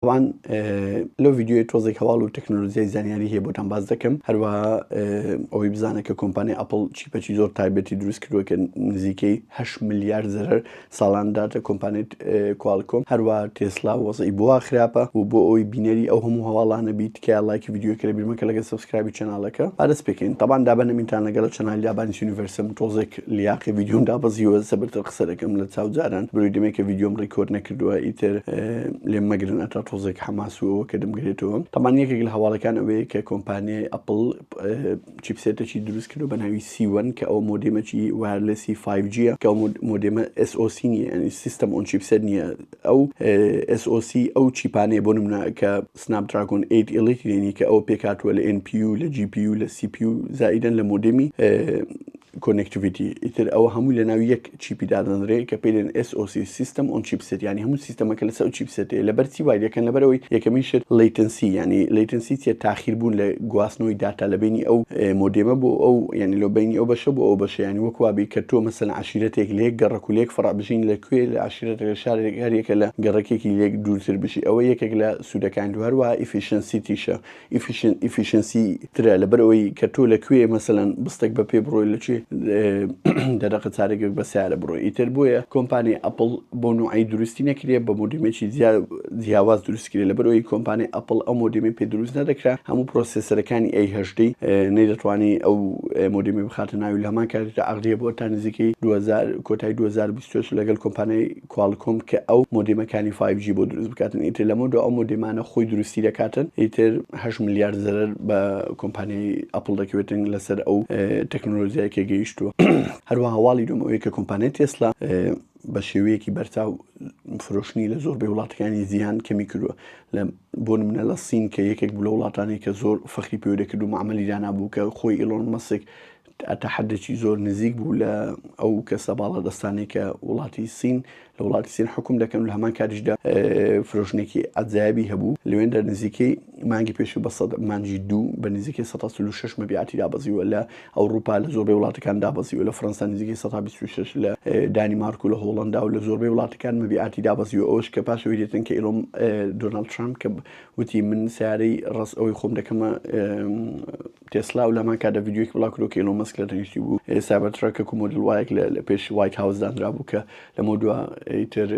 طبعا لو فيديو توزيك حوالو تكنولوژیای زانیاری هەیە بۆتان باز دەکەم هەروە ئەوەی بزانە کە کۆمپانیای ئەپڵ چیپەکی زۆر تایبەتی دروست کردووە کە نزیکەی 8 میلیارد زەرەر ساڵان داتە کۆمپانیای کوالکۆم هەروە تێسلا وەزعی بۆ خراپە و بۆ ئەوەی بینەری ئەو هەموو هەواڵانە بیت کە لایکی ڤیدیۆکە لە بیرمەکە لەگە سبسکرایبی چەناڵەکە ئادەست پێکەین طبعا دابەنەمینتان لەگەڵ چەناڵی دابانیس یونیڤەرسم تۆزێک لیاقی ڤیدیۆم دابەزیوە سەبەرتر قسە دەکەم لە چاوجاران بڕووی دەمێکە ڤیدیۆم ڕیکۆرد نەکردووە ئیتر لێم مەگرن ئەتا تۆزێک حماس و کە دەمگرێتەوە طبعا یەکێک لە هەواڵەکان ئەوەیە کە کۆمپانیای ئەپڵ چیپسێتێکی دروست کردو بە ناوی C1 کە ئەو مۆدێمەکی وایرلسی 5G کە ئەو مۆدێمە SoC نیە یعنی سیستەم ئۆن چیپسێت نییە ئەو SoC ئەو چیپانەیە بۆ نمونە کە سنابدراگۆن 8 Elite لێنی کە ئەو پێکاتوە لە NPU لە GPU لە CPU زائیدەن لە مۆدێمی کۆنێکتیڤیتی ئیتر ئەوە هەمووی لە ناوی یەک چیپی دادەنرێ کە پێدێن SoC سیستەم ئۆن چیپسێت ینی هەموو سیستەمەکە لەسەر ئەو چیپسێتەیە لەبەرچی وای دەکەن لەبەرەوەی یەکەمین شت لیتنسی ینی لیتنسی چیە تاخیربوون لە گواستنەوەی داتا لە بینی ئەو مۆدێمە بۆ ئەو ینی لە بینی ئەو بەشە بۆ ئەو بەشە ینی وەک وابی کە تۆ مەسەلەن عەشیرەتێک لێک گەڕەک و لێک فڕا بژین لەکوێ لە عەشیرەتێک لە شارێک هەرێکە لە گەڕەکێکی لێک دوورتر بشی ئەوە یەکێک لە سوودەکانی دو هەروە ئیفیشنسی تیشە ئیفیشنسی ترە لەبەرەوەی کە تۆ لەکوێ مەسەلەن بستێک بە پێ بڕۆی لەکوێ دەرەقە چارێکێک بە سیارە بڕۆی ئیتر بۆیە کۆمپانی ئەپڵ بۆ نوعی دروستی نەکرێ بە مۆدێمێکی جیاواز دروستکرێ لەبەرەوەی کۆمپانی ئەپڵ ئەو مۆدێمی پێ دروست نەدەکرا هەموو پرۆسێسەرەکانی A8 نەیدەتوانی ئەو مۆدێمی بخاتە ناوی لە هەمان کاتێکدا ئەغڵیە بۆ تا نزیکەی 2000 کۆتایی 2020 لەگەڵ کۆمپانیای کوالکۆم کە ئەو مۆدێمەکانی 5G بۆ دروست بکاتن ئیتر لەمەوە ئەو مۆدێمانە خۆی دروستی دەکاتن ئیتر 8 میلیارد زەرەر بە کۆمپانیای ئەپڵ دەکەوێتن لەسەر ئەو تەکنۆلۆژیایەکە گەیشتووە هەروە هەواڵی دومەوەی کە کۆمپانیای تێسلا بە شێوەیەکی بەرچاو فرۆشتنی لە زۆربەی وڵاتەکانی زیان کەمی کردووە بۆ نمونە لە سین کە یەکێک بوو لە وڵاتانی کە زۆر فەخری پێوە دەکرد و معامەلی دانابوو کە خۆی ئیلۆن مەسک تا حدێکی زۆر نزیک بوو لە ئەو کەسە باڵە دەستانی کە وڵاتی سین لە وڵاتی سین حکوم دەکەن لە هەمان کاتیشدا فرۆشتنێکی ئەجایبی هەبوو لەوێندا نزیکەی مانگی پێشوو بە مانجی دوو بە نزیکەی 136 مەبیعاتی دابەزیوە لە ئەوروپا لە زۆربەی وڵاتەکان دابەزیوە لە فەرەنسا نزیکەی 126 لە دانیمارک و لە هۆڵەندا و لە زۆربەی وڵاتەکان مەبیعاتی دابەزیوە ئەوش کە پاشەوەی دێتن کە ئیلۆن دۆناڵد ترامپ کە وتی من سیارەی ڕست ئەوەی خۆم دەکەمە تێسلا و لەمان کاتە ڤیدیۆیەکی بڵاو کردو کە ئیلۆن مەسک لە تەنیشتی بوو سایبەرترەکە و مۆدل وایەک لە پێش وایت هاوس دانرا بوو کە لەمە دووە ئیتر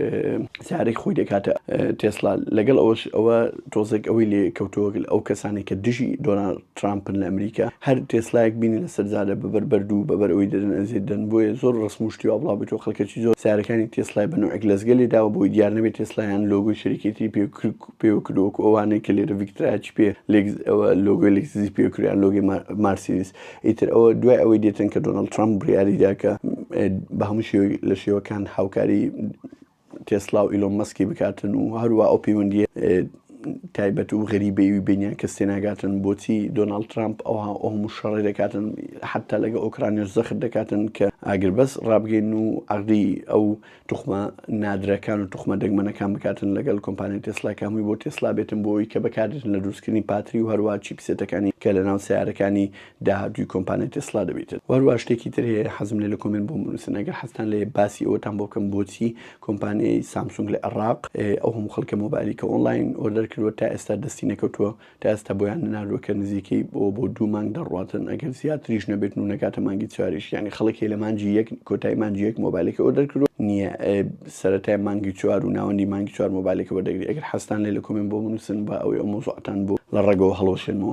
سیارێک خۆی دەکاتە تێسلا لەگەڵ ئەوەش ئەوە تۆزێک ئەوەی لێ کەوتەوە ئەو کەسانی کە دژی دۆناڵد ترامپن لە ئەمریکا هەر تێسلایەک بینی لەسەر جادە بەبەر بەردوو بەبەر ئەوەی دەدەن ئەزێت دەن بۆیە زۆر ڕسموشتی و بڵاو بێتەوە خەڵکێکی زۆر سیارەکانی تێسلای بە نوعێک لەزگەلی داوە بۆی دیار نەبێت تێسلایان لۆگۆی شەریکێتی پێوە کردووەکو ئەوانەی کە لێرە ڤیکتراچی پێ لۆگۆی لێکزی پێکردیان لۆگۆی مارسیدس ئیتر ئەوە دوای ئەوەی دێتن کە دۆناڵد ترامپ بڕیاریدا کە بە هەموو شێوەی لە شێوەکان هاوکاری تێسلا و ئیلۆن مەسکی بکاتن و هەروە ئەو پەیوەندیە تایبەت و غەریبەی بینیان کەس تێناگاتن بۆچی دۆناڵد ترامپ ئەوها هەموو شەڕێ دەکاتن حتا لەگە ئۆکرانیاش زەخر دەکاتن کە ئاگر بەس ڕابگەین و عەقدی ئەو توخمە نادرەکان و توخمە دەگمەنەکان بکاتن لەگەڵ کۆمپانیای تێسلا کە هەمووی بۆ تێسلا بێتن بۆەوەی کە بەکاردێتن لە دروستکردنی پاتری و هەروە چیپسێتەکانی کە لەناو سیارەکانی داهاتووی کۆمپانیای تێسلا دەبێتن هەروە شتێکی تر هەیە حەزم لێ لە کۆمنت بۆ بنووسن ئەگەر حەزتان لێ باسی ئەوەتان بۆ بکەم بۆچی کۆمپانیای سامسونگ لە عێراق ئەو هەموو خەڵکە مۆبایلی کە ئۆنلاین ئۆردەر کردووە تا ئێستا دەستی نەکەوتووە تا ئێستا بۆیان نەناردووە کە نزیکەی بۆ 2 مانگ دەڕواتن ئەگەر زیاتریش نەبێت و نەکاتە مانگی چواریش یعنی خەڵکی لە مانجی یەک کۆتایی مانجی یەک مۆبایلێکە ئۆردەر کردووە نییە سەرەتای مانگی چوار و ناوەندی مانگی چوار مۆبایلێکە وەردەگری ئەگەر حەزتان لێ لە کۆمنت بۆ بنووسن بە ئەوەی ئەو مۆزوعتان بۆ لە ڕێگەوە هەڵۆشێنمەوە